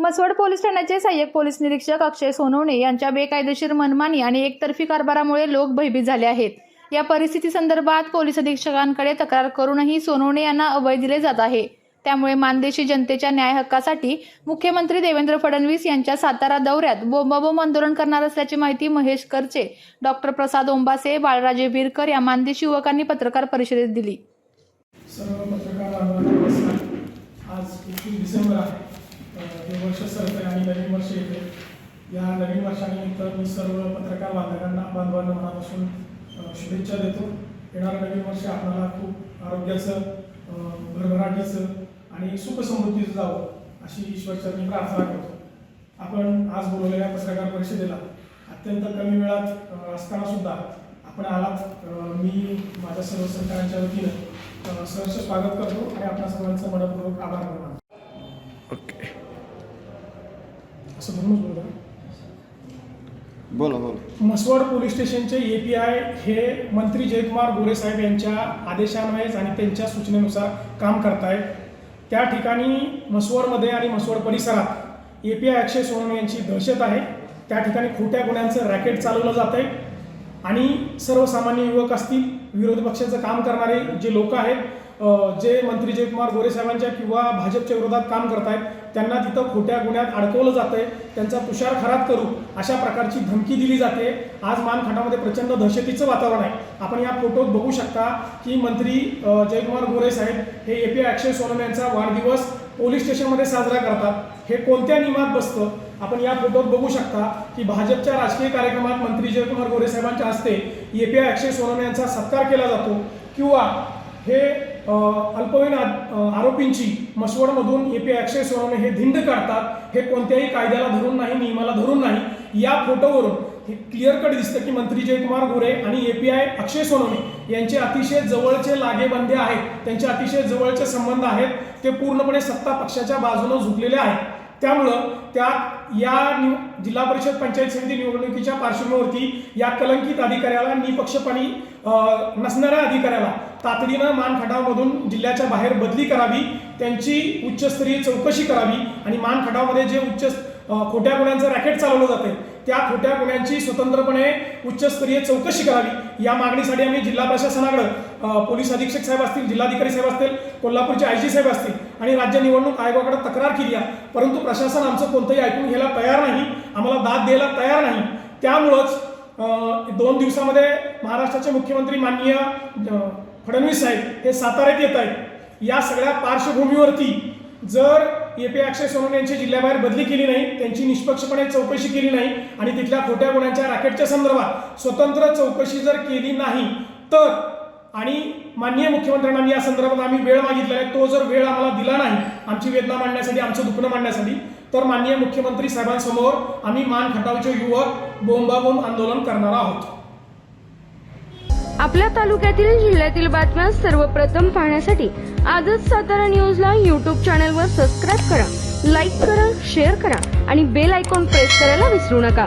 Mhaswad police ठाण्याचे सहाय्यक police निरीक्षक अक्षय सोनवणे यांच्या बेकायदेशीर मनमानी आणि एकतर्फी कारभारामुळे लोक भयभीत झाले आहेत। या परिस्थितीसंदर्भात पोलीस अधीक्षकांकडे तक्रार करूनही सोनवणे यांना अभय दिले जात आहे। त्यामुळे मानदेशी जनतेच्या न्याय हक्कासाठी मुख्यमंत्री देवेंद्र फडणवीस यांच्या सातारा दौऱ्यात बोंबाबोंब आंदोलन करणार असल्याची माहिती महेश करचे, डॉक्टर प्रसाद ओंबासे, बाळराजे वीरकर या मानदेशी युवकांनी पत्रकार परिषदेत दिली। सर्व पत्रकार बांधवांना आज 21 डिसेंबर आहे। हे वर्ष सरते आणि नवीन वर्ष येते। या नवीन वर्षानिमित्त मी सर्व पत्रकार बांधवांना मनापासून शुभेच्छा देतो। येणारं नवीन वर्ष आपल्याला खूप आरोग्याचं, भरभराटीचं आणि सुख समृद्धीचं जावं अशी ईश्वरचरणी प्रार्थना करतो। आपण आज बोलवलेल्या पत्रकार परिषदेला अत्यंत कमी वेळात असताना सुद्धा आपण आलात। मी माझ्या सर्व सहकाऱ्यांच्या वतीनं सहर्ष स्वागत करतो आणि आपल्या सर्वांचं मनपूर्वक आभार मानतो। ओके, असं म्हणून बोला। मसवड पोलीस स्टेशनचे API हे मंत्री जयकुमार गोरे साहेब यांच्या आदेशान्वये आणि त्यांच्या सूचनेनुसार काम करतायत। त्या ठिकाणी मसवडमध्ये आणि मसवड परिसरात API अक्षय सोनवणे यांची दहशत आहे। त्या ठिकाणी खोट्या गुन्ह्यांचं रॅकेट चालवलं जात आहे आणि सर्वसामान्य युवक असतील, विरोधी पक्षाचं काम करणारे जे लोक आहेत, जे मंत्री जयकुमार गोरे साहेबांच्या किंवा भाजपच्या विरोधात काम करतायत, त्यांना तिथं खोट्या गुन्ह्यात अडकवलं जातंय, त्यांचा तुषारखरात करू अशा प्रकारची धमकी दिली जाते। आज मानखंडामध्ये प्रचंड दहशतीचं वातावरण आहे। आपण या फोटोत बघू शकता की मंत्री जयकुमार गोरे साहेब हे API अक्षय सोनवणे यांचा वाढदिवस पोलीस स्टेशनमध्ये साजरा करतात। हे कोणत्या नियमात बसतं? आपण या फोटोत बघू शकता की भाजपच्या राजकीय कार्यक्रमात मंत्री जयकुमार गोरे साहेबांच्या हस्ते API अक्षय सोनवणे यांचा सत्कार केला जातो किंवा हे अल्पवयीन आरोपींची मसवडमधून API अक्षय सोनवणे हे धिंड काढतात। हे कोणत्याही कायद्याला धरून नाही, नियमाला धरून नाही। या फोटोवरून हे क्लिअर कट दिसतं की मंत्री जयकुमार गोरे आणि API अक्षय सोनवणे यांचे अतिशय जवळचे लागेबंधे आहेत, त्यांचे अतिशय जवळचे संबंध आहेत। ते पूर्णपणे सत्ता पक्षाच्या बाजूने झुकलेले आहेत। त्यामुळं या जिल्हा परिषद पंचायत समिती निवडणुकीच्या पार्श्वभूमीवरती या कलंकित अधिकाऱ्याला, निपक्षपाती नसणाऱ्या अधिकाऱ्याला तातडीनं मानखटावमधून जिल्ह्याच्या बाहेर बदली करावी, त्यांची उच्चस्तरीय चौकशी करावी आणि मानखटावमध्ये जे खोट्या गुन्ह्यांचं रॅकेट चालवलं जाते त्या खोट्या गुन्ह्यांची स्वतंत्रपणे उच्चस्तरीय चौकशी करावी। या मागणीसाठी आम्ही जिल्हा प्रशासनाकडे, पोलीस अधीक्षक साहेब असतील, जिल्हाधिकारी साहेब असतील, कोल्हापूरचे IG साहेब असतील आणि राज्य निवडणूक आयोगाकडे तक्रार केली आहे, परंतु प्रशासन आमचं कोणतंही ऐकून घ्यायला तयार नाही, आम्हाला दाद द्यायला तयार नाही। त्यामुळंच 2 दिवसामध्ये महाराष्ट्राचे मुख्यमंत्री माननीय फडणवीस साहेब हे साताऱ्यात येत आहेत। या सगळ्या पार्श्वभूमीवरती जर API अक्षय सोनवणे यांची जिल्ह्याबाहेर बदली केली नाही, त्यांची निष्पक्षपणे चौकशी केली नाही आणि तिथल्या खोट्या गुन्ह्यांच्या रॅकेटच्या संदर्भात स्वतंत्र चौकशी जर केली नाही तर, आणि माननीय मुख्यमंत्र्यांना मी या संदर्भात आम्ही वेळ मागितलेला आहे, तो जर वेळ आम्हाला दिला नाही आमची वेदना मांडण्यासाठी, आमचं दुखणं मांडण्यासाठी, तर माननीय मुख्यमंत्री साहेबांसमोर आम्ही मानखटावचे युवक बोंबाबोंब आंदोलन करणार आहोत। आपल्या तालुक्यातील, जिल्ह्यातील बातम्या सर्वप्रथम पाहण्यासाठी आजच सातारा न्यूजला YouTube चॅनलवर सबस्क्राईब करा, लाईक करा, शेअर करा आणि बेल आयकॉन प्रेस करायला विसरू नका।